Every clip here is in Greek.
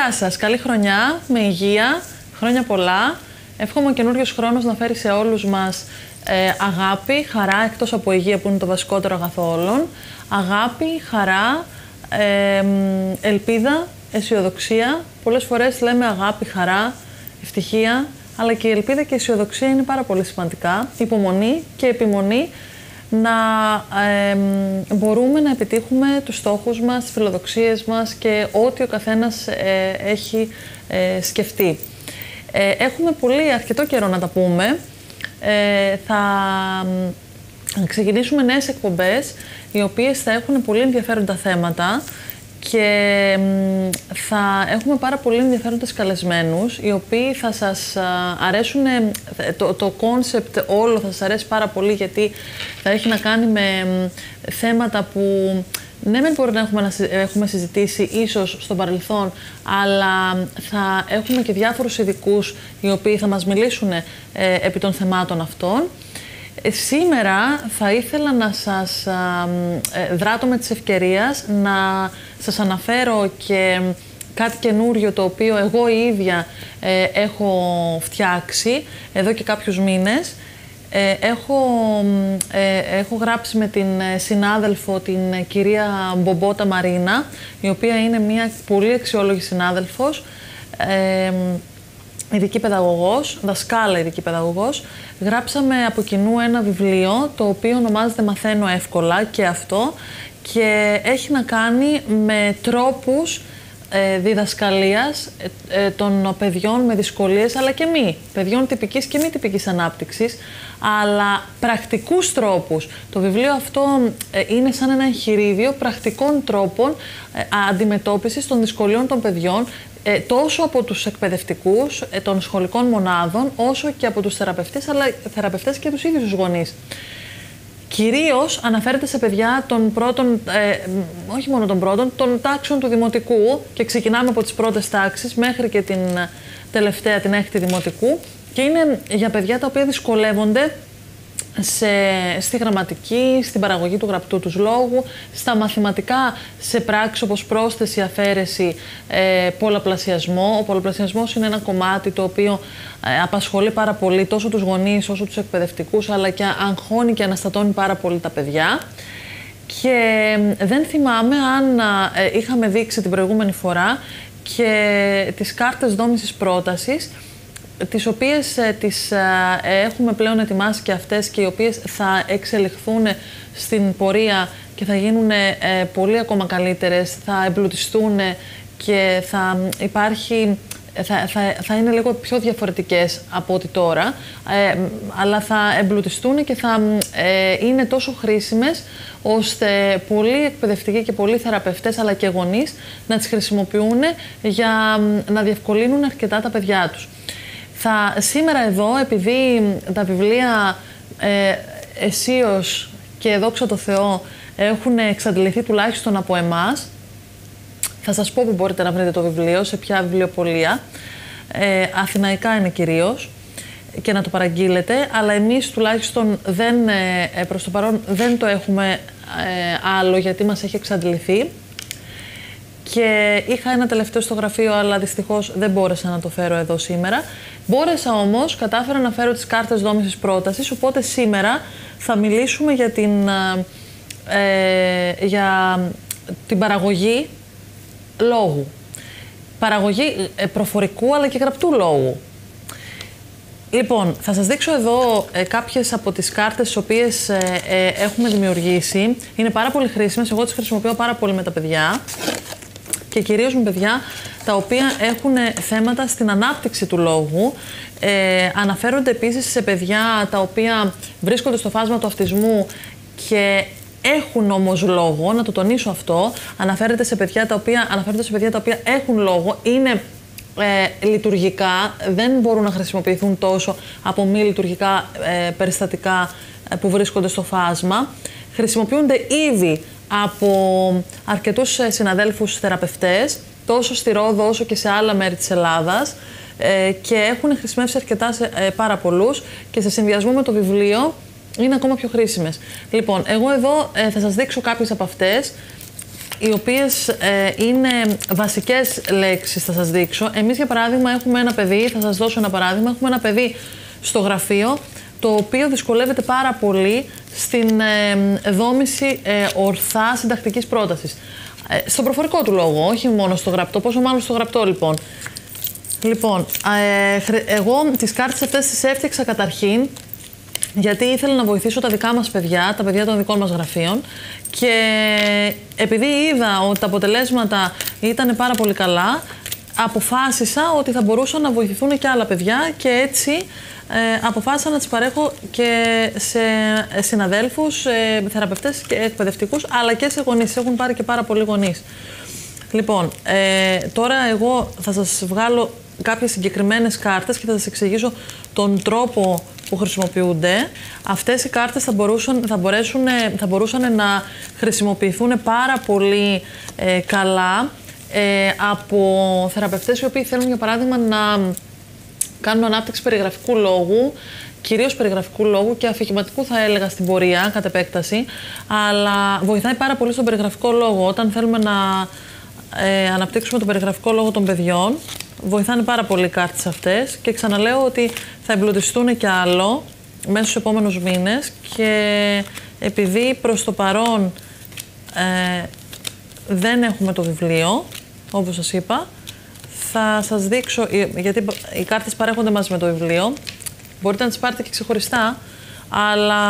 Γεια σας, καλή χρονιά, με υγεία, χρόνια πολλά. Εύχομαι ο καινούριος χρόνος να φέρει σε όλους μας αγάπη, χαρά, εκτός από υγεία που είναι το βασικότερο αγαθό όλων. Αγάπη, χαρά, ελπίδα, αισιοδοξία. Πολλές φορές λέμε αγάπη, χαρά, ευτυχία, αλλά και η ελπίδα και η αισιοδοξία είναι πάρα πολύ σημαντικά. Υπομονή και επιμονή να μπορούμε να επιτύχουμε τους στόχους μας, τις φιλοδοξίες μας και ό,τι ο καθένας έχει σκεφτεί. Έχουμε αρκετό καιρό να τα πούμε. Θα ξεκινήσουμε νέες εκπομπές, οι οποίες θα έχουν πολύ ενδιαφέροντα θέματα και θα έχουμε πάρα πολύ ενδιαφέροντες καλεσμένους, οι οποίοι θα σας αρέσουν, το κόνσεπτ όλο θα σας αρέσει πάρα πολύ, γιατί θα έχει να κάνει με θέματα που ναι, δεν μπορεί να έχουμε συζητήσει ίσως στο παρελθόν, αλλά θα έχουμε και διάφορους ειδικούς οι οποίοι θα μας μιλήσουν επί των θεμάτων αυτών. Σήμερα θα ήθελα να σας δράτω με της ευκαιρίας να σας αναφέρω και κάτι καινούριο το οποίο εγώ η ίδια έχω φτιάξει εδώ και κάποιους μήνες. Έχω γράψει με την συνάδελφο, την κυρία Μπομπότα Μαρίνα, η οποία είναι μια πολύ αξιόλογη συνάδελφος, ειδική παιδαγωγός, δασκάλα ειδική παιδαγωγός. Γράψαμε από κοινού ένα βιβλίο, το οποίο ονομάζεται «Μαθαίνω εύκολα» και αυτό, και έχει να κάνει με τρόπους διδασκαλίας των παιδιών με δυσκολίες, αλλά και μη, παιδιών τυπικής και μη τυπικής ανάπτυξης, αλλά πρακτικούς τρόπους. Το βιβλίο αυτό είναι σαν ένα εγχειρίδιο πρακτικών τρόπων αντιμετώπισης των δυσκολιών των παιδιών, τόσο από τους εκπαιδευτικούς των σχολικών μονάδων, όσο και από τους θεραπευτές και τους ίδιους τους γονείς. Κυρίως αναφέρεται σε παιδιά των πρώτων, όχι μόνο των πρώτων, των τάξεων του δημοτικού, και ξεκινάμε από τις πρώτες τάξεις μέχρι και την τελευταία, την έκτη δημοτικού, και είναι για παιδιά τα οποία δυσκολεύονται στη γραμματική, στην παραγωγή του γραπτού τους λόγου, στα μαθηματικά, σε πράξεις όπως πρόσθεση, αφαίρεση, πολλαπλασιασμό. Ο πολλαπλασιασμός είναι ένα κομμάτι το οποίο απασχολεί πάρα πολύ τόσο τους γονείς όσο τους εκπαιδευτικούς, αλλά και αγχώνει και αναστατώνει πάρα πολύ τα παιδιά. Και δεν θυμάμαι αν είχαμε δείξει την προηγούμενη φορά και τις κάρτες δόμησης πρότασης, τις οποίες έχουμε πλέον ετοιμάσει και αυτές, και οι οποίες θα εξελιχθούν στην πορεία και θα γίνουν πολύ ακόμα καλύτερες, θα εμπλουτιστούν και θα είναι λίγο πιο διαφορετικές από ό,τι τώρα, αλλά θα εμπλουτιστούν και θα είναι τόσο χρήσιμες, ώστε πολλοί εκπαιδευτικοί και πολλοί θεραπευτές, αλλά και γονείς, να τις χρησιμοποιούν για να διευκολύνουν αρκετά τα παιδιά τους. Σήμερα εδώ, επειδή τα βιβλία αισίως και δόξα τω Θεώ έχουν εξαντληθεί τουλάχιστον από εμάς, θα σας πω που μπορείτε να βρείτε το βιβλίο, σε ποια βιβλιοπωλεία. Αθηναϊκά είναι κυρίως, και να το παραγγείλετε, αλλά εμείς τουλάχιστον προς το παρόν δεν το έχουμε άλλο, γιατί μας έχει εξαντληθεί. Και είχα ένα τελευταίο στο γραφείο, αλλά δυστυχώς δεν μπόρεσα να το φέρω εδώ σήμερα. Μπόρεσα όμως, κατάφερα να φέρω τις κάρτες δόμησης πρότασης, οπότε σήμερα θα μιλήσουμε για την παραγωγή λόγου. Παραγωγή προφορικού αλλά και γραπτού λόγου. Λοιπόν, θα σας δείξω εδώ κάποιες από τις κάρτες τις οποίες έχουμε δημιουργήσει. Είναι πάρα πολύ χρήσιμες, εγώ τις χρησιμοποιώ πάρα πολύ με τα παιδιά, και κυρίως με παιδιά τα οποία έχουν θέματα στην ανάπτυξη του λόγου. Αναφέρονται επίσης σε παιδιά τα οποία βρίσκονται στο φάσμα του αυτισμού και έχουν όμως λόγο, να το τονίσω αυτό. Αναφέρονται σε παιδιά τα οποία έχουν λόγο, είναι λειτουργικά, δεν μπορούν να χρησιμοποιηθούν τόσο από μη λειτουργικά περιστατικά που βρίσκονται στο φάσμα. Χρησιμοποιούνται ήδη από αρκετούς συναδέλφους θεραπευτές, τόσο στη Ρόδο όσο και σε άλλα μέρη της Ελλάδας, και έχουν χρησιμεύσει αρκετά σε πάρα πολλούς, και σε συνδυασμό με το βιβλίο είναι ακόμα πιο χρήσιμες. Λοιπόν, εγώ εδώ θα σας δείξω κάποιες από αυτές. οι οποίες είναι βασικές λέξεις, θα σας δείξω. Εμείς, για παράδειγμα, έχουμε ένα παιδί, θα σας δώσω ένα παράδειγμα, έχουμε ένα παιδί στο γραφείο, το οποίο δυσκολεύεται πάρα πολύ στην δόμηση ορθά συντακτικής πρότασης. Στον προφορικό του λόγο, όχι μόνο στο γραπτό, πόσο μάλλον στο γραπτό λοιπόν. Λοιπόν, εγώ τις κάρτες αυτές τις έφτιαξα καταρχήν γιατί ήθελα να βοηθήσω τα δικά μας παιδιά, τα παιδιά των δικών μας γραφείων, και επειδή είδα ότι τα αποτελέσματα ήταν πάρα πολύ καλά, αποφάσισα ότι θα μπορούσαν να βοηθηθούν και άλλα παιδιά, και έτσι αποφάσισα να τις παρέχω και σε συναδέλφους, θεραπευτές και εκπαιδευτικούς, αλλά και σε γονείς. Έχουν πάρει και πάρα πολλοί γονείς. Λοιπόν, τώρα εγώ θα σας βγάλω κάποιες συγκεκριμένες κάρτες και θα σας εξηγήσω τον τρόπο που χρησιμοποιούνται. Αυτές οι κάρτες θα μπορούσαν να χρησιμοποιηθούν πάρα πολύ καλά από θεραπευτές οι οποίοι θέλουν, για παράδειγμα, να κάνουν ανάπτυξη περιγραφικού λόγου, κυρίως περιγραφικού λόγου και αφηγηματικού, θα έλεγα, στην πορεία, κατ' επέκταση, αλλά βοηθάει πάρα πολύ στον περιγραφικό λόγο. Όταν θέλουμε να αναπτύξουμε τον περιγραφικό λόγο των παιδιών, βοηθάνε πάρα πολύ οι κάρτες αυτές, και ξαναλέω ότι θα εμπλουτιστούν κι άλλο μέσα στους επόμενους μήνες, και επειδή προς το παρόν δεν έχουμε το βιβλίο, όπως σας είπα, θα σας δείξω, γιατί οι κάρτες παρέχονται μαζί με το βιβλίο, μπορείτε να τις πάρετε και ξεχωριστά, αλλά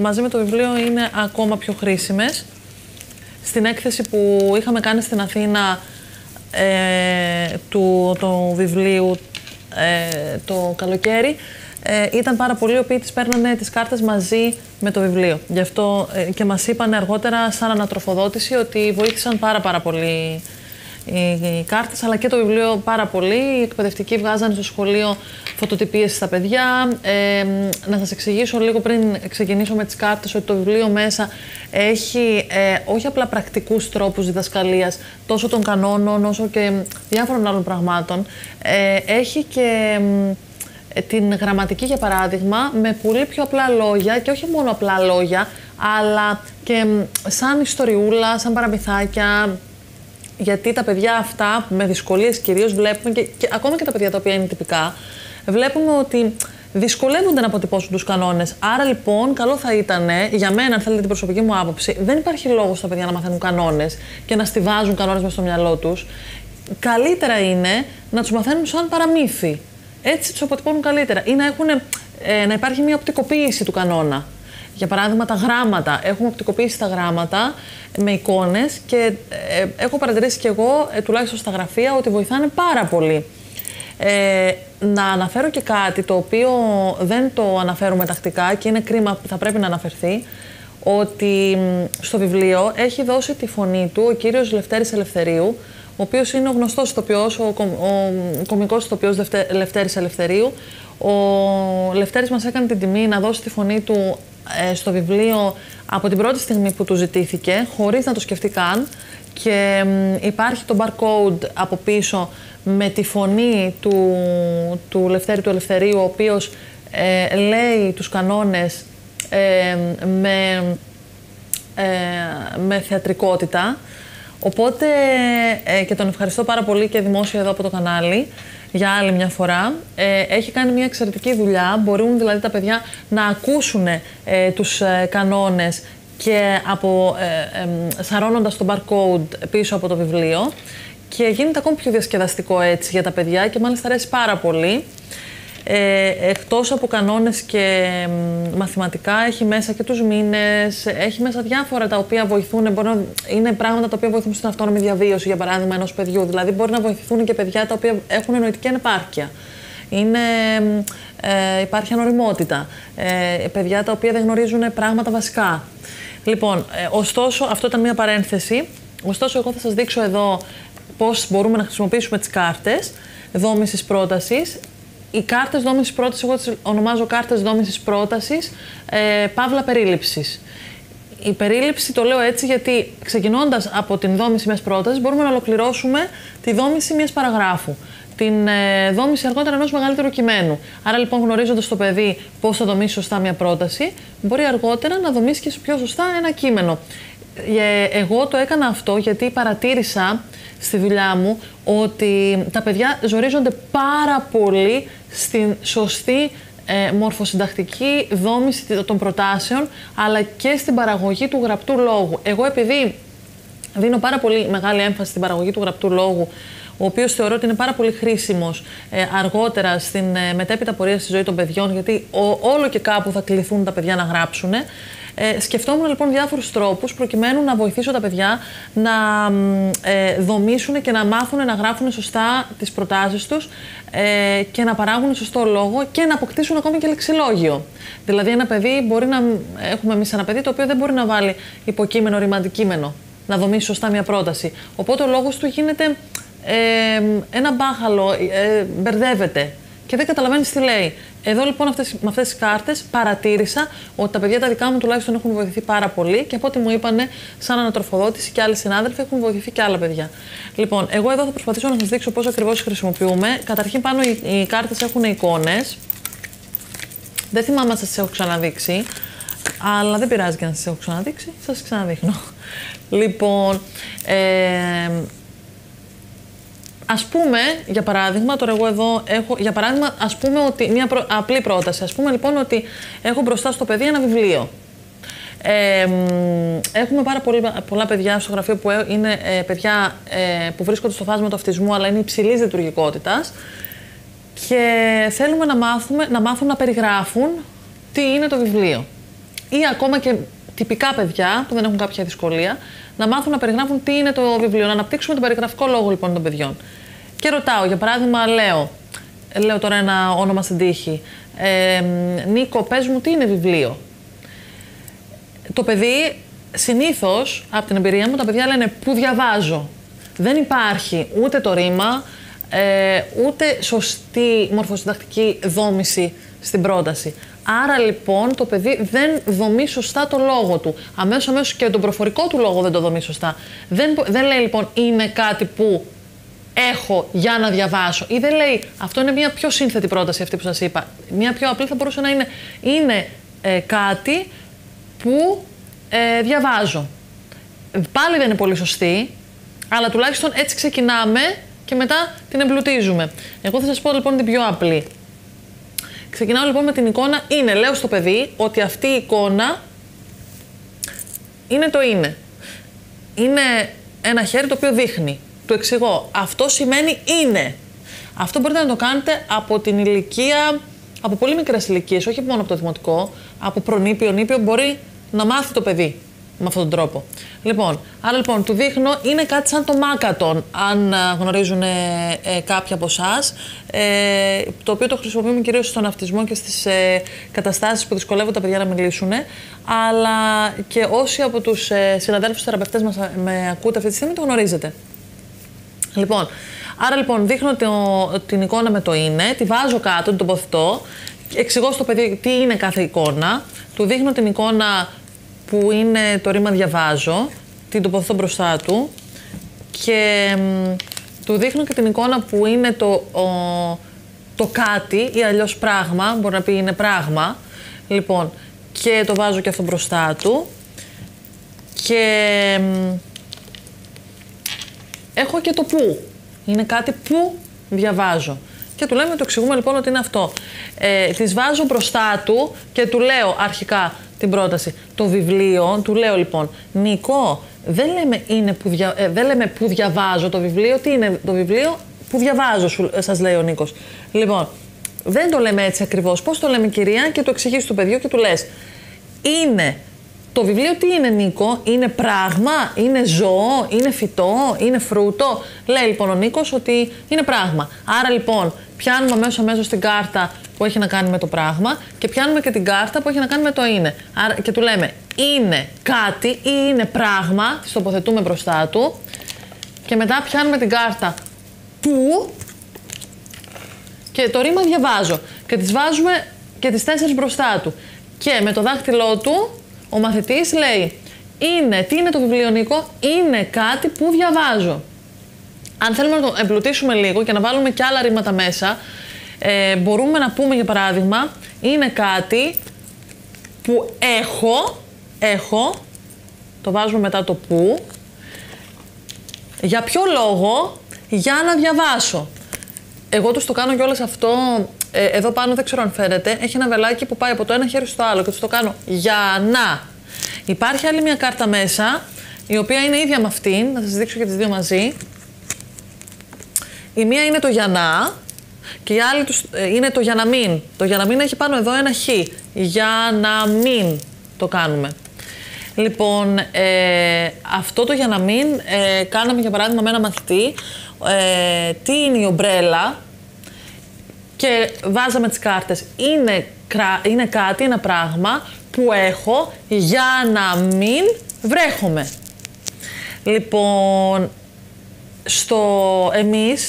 μαζί με το βιβλίο είναι ακόμα πιο χρήσιμες. Στην έκθεση που είχαμε κάνει στην Αθήνα του βιβλίου το καλοκαίρι, ήταν πάρα πολλοί οι οποίοι τις παίρνανε τις κάρτες μαζί με το βιβλίο. Γι' αυτό και μας είπαν αργότερα σαν ανατροφοδότηση ότι βοήθησαν πάρα πολύ οι κάρτες, αλλά και το βιβλίο πάρα πολύ. Οι εκπαιδευτικοί βγάζανε στο σχολείο φωτοτυπίες στα παιδιά. Να σας εξηγήσω λίγο πριν ξεκινήσω με τις κάρτες ότι το βιβλίο μέσα έχει όχι απλά πρακτικούς τρόπους διδασκαλίας, τόσο των κανόνων όσο και διάφορων άλλων πραγμάτων. Έχει και την γραμματική, για παράδειγμα, με πολύ πιο απλά λόγια, και όχι μόνο απλά λόγια, αλλά και σαν ιστοριούλα, σαν παραμυθάκια. Γιατί τα παιδιά αυτά, με δυσκολίες κυρίως, βλέπουμε και ακόμα και τα παιδιά τα οποία είναι τυπικά, βλέπουμε ότι δυσκολεύονται να αποτυπώσουν τους κανόνες. Άρα λοιπόν, καλό θα ήταν, για μένα, αν θέλετε την προσωπική μου άποψη, δεν υπάρχει λόγος στα παιδιά να μαθαίνουν κανόνες και να στιβάζουν κανόνες μες στο μυαλό τους. Καλύτερα είναι να τους μαθαίνουν σαν παραμύθι. Έτσι τους αποτυπώνουν καλύτερα. Ή να υπάρχει μια οπτικοποίηση του κανόνα. Για παράδειγμα, τα γράμματα. Έχουμε οπτικοποιήσει τα γράμματα με εικόνες, και έχω παρατηρήσει κι εγώ, τουλάχιστον στα γραφεία, ότι βοηθάνε πάρα πολύ. Να αναφέρω και κάτι το οποίο δεν το αναφέρουμε τακτικά και είναι κρίμα, θα πρέπει να αναφερθεί, ότι στο βιβλίο έχει δώσει τη φωνή του ο κύριος Λευτέρης Ελευθερίου, ο οποίος είναι ο γνωστός ηθοποιός, ο κωμικός ηθοποιός Λευτέρης Ελευθερίου. Ο Λευτέρης μας έκανε την τιμή να δώσει τη φωνή του στο βιβλίο από την πρώτη στιγμή που του ζητήθηκε, χωρίς να το σκεφτεί καν, και υπάρχει το barcode από πίσω με τη φωνή του Λευτέρη του Ελευθερίου, ο οποίος λέει τους κανόνες με θεατρικότητα. Οπότε και τον ευχαριστώ πάρα πολύ και δημόσια εδώ από το κανάλι για άλλη μια φορά. Έχει κάνει μια εξαιρετική δουλειά. Μπορούν δηλαδή τα παιδιά να ακούσουν τους κανόνες και σαρώνοντας το barcode πίσω από το βιβλίο, και γίνεται ακόμη πιο διασκεδαστικό έτσι για τα παιδιά, και μάλιστα αρέσει πάρα πολύ. Εκτός από κανόνες και μαθηματικά, έχει μέσα και τους μήνες, έχει μέσα διάφορα τα οποία βοηθούν, είναι πράγματα τα οποία βοηθούν στην αυτόνομη διαβίωση, για παράδειγμα, ενός παιδιού. Δηλαδή, μπορεί να βοηθηθούν και παιδιά τα οποία έχουν νοητική ανεπάρκεια. Υπάρχει ανοριμότητα. Παιδιά τα οποία δεν γνωρίζουν πράγματα βασικά. Λοιπόν, ωστόσο, αυτό ήταν μια παρένθεση. Ωστόσο, εγώ θα σας δείξω εδώ πώς μπορούμε να χρησιμοποιήσουμε τις κάρτες δόμησης πρότασης. Οι κάρτες δόμησης πρότασης, εγώ τις ονομάζω κάρτες δόμησης πρότασης, παύλα περίληψης. Η περίληψη το λέω έτσι γιατί ξεκινώντας από την δόμηση μιας πρότασης μπορούμε να ολοκληρώσουμε τη δόμηση μιας παραγράφου. Την δόμηση αργότερα ενός μεγαλύτερου κειμένου. Άρα λοιπόν, γνωρίζοντας το παιδί πώς θα δομήσει σωστά μια πρόταση, μπορεί αργότερα να δομήσει και πιο σωστά ένα κείμενο. Εγώ το έκανα αυτό γιατί παρατήρησα στη δουλειά μου ότι τα παιδιά ζορίζονται πάρα πολύ στην σωστή μορφοσυντακτική δόμηση των προτάσεων, αλλά και στην παραγωγή του γραπτού λόγου. Εγώ, επειδή δίνω πάρα πολύ μεγάλη έμφαση στην παραγωγή του γραπτού λόγου, ο οποίος θεωρώ ότι είναι πάρα πολύ χρήσιμος αργότερα στην μετέπειτα πορεία στη ζωή των παιδιών, γιατί όλο και κάπου θα κληθούν τα παιδιά να γράψουν. Σκεφτόμουν λοιπόν διάφορους τρόπους προκειμένου να βοηθήσω τα παιδιά να δομήσουν και να μάθουν να γράφουν σωστά τις προτάσεις τους και να παράγουν σωστό λόγο και να αποκτήσουν ακόμη και λεξιλόγιο. Δηλαδή, ένα παιδί μπορεί να. Έχουμε εμείς ένα παιδί το οποίο δεν μπορεί να βάλει υποκείμενο, ρήμα, αντικείμενο, να δομήσει σωστά μια πρόταση. Οπότε ο λόγος του γίνεται ένα μπάχαλο, μπερδεύεται και δεν καταλαβαίνει τι λέει. Εδώ λοιπόν με αυτές τις κάρτες παρατήρησα ότι τα παιδιά τα δικά μου τουλάχιστον έχουν βοηθηθεί πάρα πολύ και από ό,τι μου είπανε σαν ανατροφοδότηση και άλλοι συνάδελφοι έχουν βοηθηθεί και άλλα παιδιά. Λοιπόν, εγώ εδώ θα προσπαθήσω να σας δείξω πώς ακριβώς χρησιμοποιούμε. Καταρχήν πάνω οι κάρτες έχουν εικόνες. Δεν θυμάμαι αν σας τις έχω ξαναδείξει, αλλά δεν πειράζει και να σας έχω ξαναδείξει, σας τις ξαναδείχνω. Λοιπόν, ας πούμε, για παράδειγμα, τώρα εγώ εδώ έχω, για παράδειγμα, ας πούμε ότι μια απλή πρόταση. Ας πούμε λοιπόν ότι έχω μπροστά στο παιδί ένα βιβλίο. Έχουμε πάρα πολλά παιδιά στο γραφείο που είναι παιδιά που βρίσκονται στο φάσμα του αυτισμού, αλλά είναι υψηλής λειτουργικότητας και θέλουμε να μάθουν να περιγράφουν τι είναι το βιβλίο. Ή ακόμα και τυπικά παιδιά που δεν έχουν κάποια δυσκολία, να μάθουν να περιγράφουν τι είναι το βιβλίο, να αναπτύξουμε τον περιγραφικό λόγο λοιπόν των παιδιών. Και ρωτάω, για παράδειγμα, λέω τώρα ένα όνομα στην τύχη. Νίκο, πες μου τι είναι βιβλίο. Το παιδί, συνήθως, από την εμπειρία μου, τα παιδιά λένε που διαβάζω. Δεν υπάρχει ούτε το ρήμα, ούτε σωστή μορφοσυντακτική δόμηση στην πρόταση. Άρα λοιπόν το παιδί δεν δομεί σωστά το λόγο του. Αμέσως και τον προφορικό του λόγο δεν το δομεί σωστά. Δεν λέει λοιπόν είναι κάτι που έχω για να διαβάσω. Ή δεν λέει, αυτό είναι μια πιο σύνθετη πρόταση αυτή που σας είπα. Μια πιο απλή θα μπορούσε να είναι κάτι που διαβάζω. Πάλι δεν είναι πολύ σωστή, αλλά τουλάχιστον έτσι ξεκινάμε και μετά την εμπλουτίζουμε. Εγώ θα σας πω λοιπόν την πιο απλή. Ξεκινάω λοιπόν με την εικόνα είναι. Λέω στο παιδί ότι αυτή η εικόνα είναι το είναι. Είναι ένα χέρι το οποίο δείχνει. Του εξηγώ. Αυτό σημαίνει είναι. Αυτό μπορείτε να το κάνετε από την ηλικία, από πολύ μικρές ηλικίες, όχι μόνο από το δημοτικό, από προνήπιο, νήπιο, μπορεί να μάθει το παιδί με αυτόν τον τρόπο. Λοιπόν, άρα λοιπόν του δείχνω, είναι κάτι σαν το μάκατον, αν γνωρίζουν κάποιοι από εσάς, το οποίο το χρησιμοποιούμε κυρίως στον αυτισμό και στις καταστάσεις που δυσκολεύουν τα παιδιά να μιλήσουν, αλλά και όσοι από τους συναδέλφους θεραπευτές μας με ακούτε αυτή τη στιγμή το γνωρίζετε. Λοιπόν, άρα λοιπόν δείχνω την εικόνα με το είναι, τη βάζω κάτω, την τοποθετώ, εξηγώ στο παιδί τι είναι κάθε εικόνα, του δείχνω την εικόνα που είναι το ρήμα διαβάζω, την τοποθετώ μπροστά του και του δείχνω και την εικόνα που είναι το κάτι ή αλλιώς πράγμα, μπορεί να πει είναι πράγμα, λοιπόν, και το βάζω και αυτό μπροστά του και έχω και το που, είναι κάτι που διαβάζω. Και του λέμε, το εξηγούμε λοιπόν ότι είναι αυτό. Τις βάζω μπροστά του και του λέω αρχικά την πρόταση. Το βιβλίο, του λέω λοιπόν, Νίκο, δεν λέμε που διαβάζω το βιβλίο, τι είναι το βιβλίο που διαβάζω, σας λέει ο Νίκος. Λοιπόν, δεν το λέμε έτσι ακριβώς. Πώς το λέμε κυρία, και το εξηγείς στο παιδιό και του λες, είναι το βιβλίο τι είναι Νίκο, είναι πράγμα, είναι ζώο, είναι φυτό, είναι φρούτο. Λέει λοιπόν ο Νίκος ότι είναι πράγμα. Άρα λοιπόν πιάνουμε αμέσως την κάρτα που έχει να κάνει με το πράγμα και πιάνουμε και την κάρτα που έχει να κάνει με το είναι. Άρα, και του λέμε είναι κάτι ή είναι πράγμα, τις τοποθετούμε μπροστά του και μετά πιάνουμε την κάρτα που και το ρήμα διαβάζω και τις βάζουμε και τις 4 μπροστά του. Και με το δάχτυλό του ο μαθητής λέει τι είναι το βιβλίο Νίκο, είναι κάτι που διαβάζω. Αν θέλουμε να το εμπλουτίσουμε λίγο και να βάλουμε και άλλα ρήματα μέσα, μπορούμε να πούμε για παράδειγμα, είναι κάτι που έχω το βάζουμε μετά το που. Για ποιο λόγο? Για να διαβάσω. Εγώ τους το κάνω κιόλας αυτό, εδώ πάνω δεν ξέρω αν φαίνεται, έχει ένα βελάκι που πάει από το ένα χέρι στο άλλο και τους το κάνω για να. Υπάρχει άλλη μια κάρτα μέσα, η οποία είναι ίδια με αυτήν, να σας δείξω και τις δύο μαζί. Η μία είναι το για να και η άλλη είναι το για να μην. Το για να μην έχει πάνω εδώ ένα χ, για να μην το κάνουμε. Λοιπόν, αυτό το για να μην, κάναμε για παράδειγμα με ένα μαθητή, τι είναι η ομπρέλα και βάζαμε τις κάρτες. Είναι κάτι, ένα πράγμα που έχω για να μην βρέχομαι. Λοιπόν,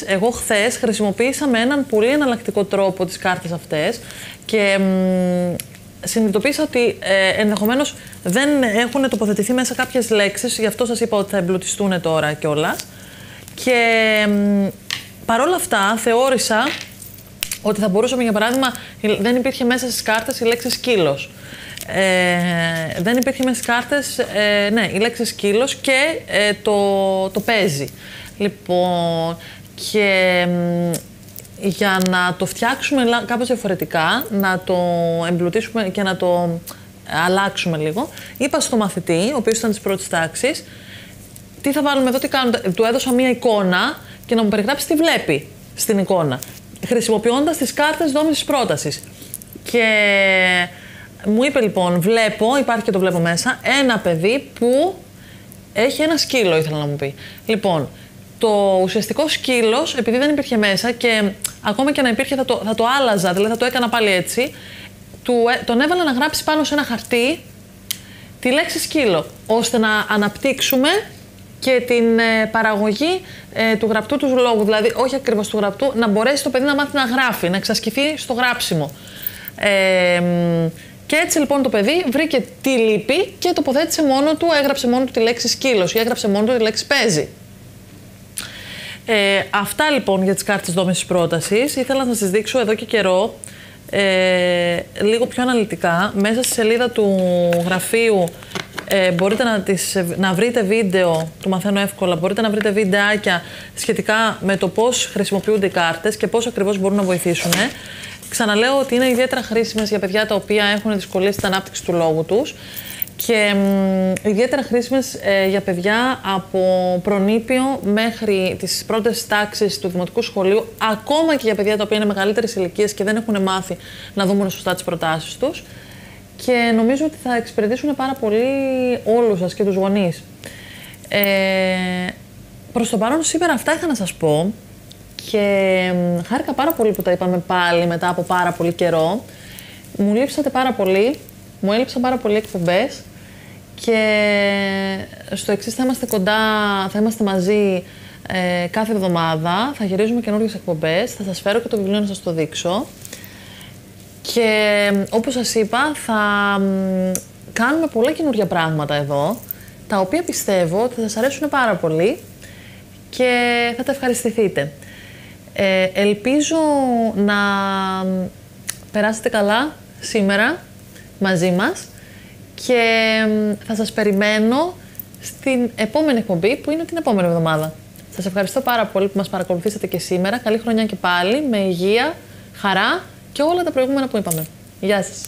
εγώ χθες χρησιμοποίησα με έναν πολύ εναλλακτικό τρόπο τις κάρτες αυτές και συνειδητοποίησα ότι ενδεχομένως δεν έχουν τοποθετηθεί μέσα κάποιες λέξεις, γι' αυτό σας είπα ότι θα εμπλουτιστούν τώρα κιόλας. Και παρόλα αυτά θεώρησα ότι θα μπορούσαμε, για παράδειγμα, δεν υπήρχε μέσα στις κάρτες η λέξη σκύλος. Δεν υπήρχε μέσα στις κάρτες, ναι, η λέξη σκύλος και το παίζει. Λοιπόν, και για να το φτιάξουμε κάπως διαφορετικά, να το εμπλουτίσουμε και να το αλλάξουμε λίγο, είπα στο μαθητή, ο οποίος ήταν της πρώτης τάξης, τι θα βάλουμε εδώ, τι κάνουμε. Του έδωσα μία εικόνα και να μου περιγράψει τι βλέπει στην εικόνα, χρησιμοποιώντας τις κάρτες δόμησης πρότασης. Και μου είπε λοιπόν, βλέπω, υπάρχει και το βλέπω μέσα, ένα παιδί που έχει ένα σκύλο, ήθελα να μου πει. Λοιπόν, το ουσιαστικό σκύλος, επειδή δεν υπήρχε μέσα και ακόμα και να υπήρχε θα το άλλαζα, δηλαδή θα το έκανα πάλι έτσι, τον έβαλα να γράψει πάνω σε ένα χαρτί τη λέξη σκύλο, ώστε να αναπτύξουμε και την παραγωγή του γραπτού του λόγου, δηλαδή όχι ακριβώς του γραπτού, να μπορέσει το παιδί να μάθει να γράφει, να εξασκηθεί στο γράψιμο. Και έτσι λοιπόν το παιδί βρήκε τι λείπει και τοποθέτησε μόνο του, έγραψε μόνο του τη λέξη σκύλος ή έγραψε μόνο του τη λέξη παίζει. Αυτά λοιπόν για τις κάρτες δόμησης πρότασης. Ήθελα να σας δείξω εδώ και καιρό λίγο πιο αναλυτικά. Μέσα στη σελίδα του γραφείου μπορείτε να βρείτε βίντεο, του μαθαίνω εύκολα, μπορείτε να βρείτε βιντεάκια σχετικά με το πώς χρησιμοποιούνται οι κάρτες και πώς ακριβώς μπορούν να βοηθήσουν. Ξαναλέω ότι είναι ιδιαίτερα χρήσιμες για παιδιά τα οποία έχουν δυσκολίες στην ανάπτυξη του λόγου τους και ιδιαίτερα χρήσιμες για παιδιά από προνήπιο μέχρι τις πρώτες τάξεις του δημοτικού σχολείου, ακόμα και για παιδιά τα οποία είναι μεγαλύτερης ηλικίας και δεν έχουν μάθει να δούμε σωστά τις προτάσεις τους. Και νομίζω ότι θα εξυπηρετήσουν πάρα πολύ όλους σας και τους γονείς. Προς το παρόν σήμερα αυτά είχα να σας πω και χάρηκα πάρα πολύ που τα είπαμε πάλι μετά από πάρα πολύ καιρό. Μου λείψατε πάρα πολύ, μου έλειψαν πάρα πολλοί εκπομπές και στο εξής θα είμαστε κοντά, θα είμαστε μαζί κάθε εβδομάδα, θα γυρίζουμε καινούργιες εκπομπές, θα σας φέρω και το βιβλίο να σας το δείξω. Και όπως σας είπα, θα κάνουμε πολλά καινούργια πράγματα εδώ, τα οποία πιστεύω ότι θα σας αρέσουν πάρα πολύ και θα τα ευχαριστηθείτε. Ελπίζω να περάσετε καλά σήμερα μαζί μας και θα σας περιμένω στην επόμενη εκπομπή που είναι την επόμενη εβδομάδα. Σας ευχαριστώ πάρα πολύ που μας παρακολουθήσατε και σήμερα. Καλή χρονιά και πάλι, με υγεία, χαρά και όλα τα προηγούμενα που είπαμε. Γεια σας!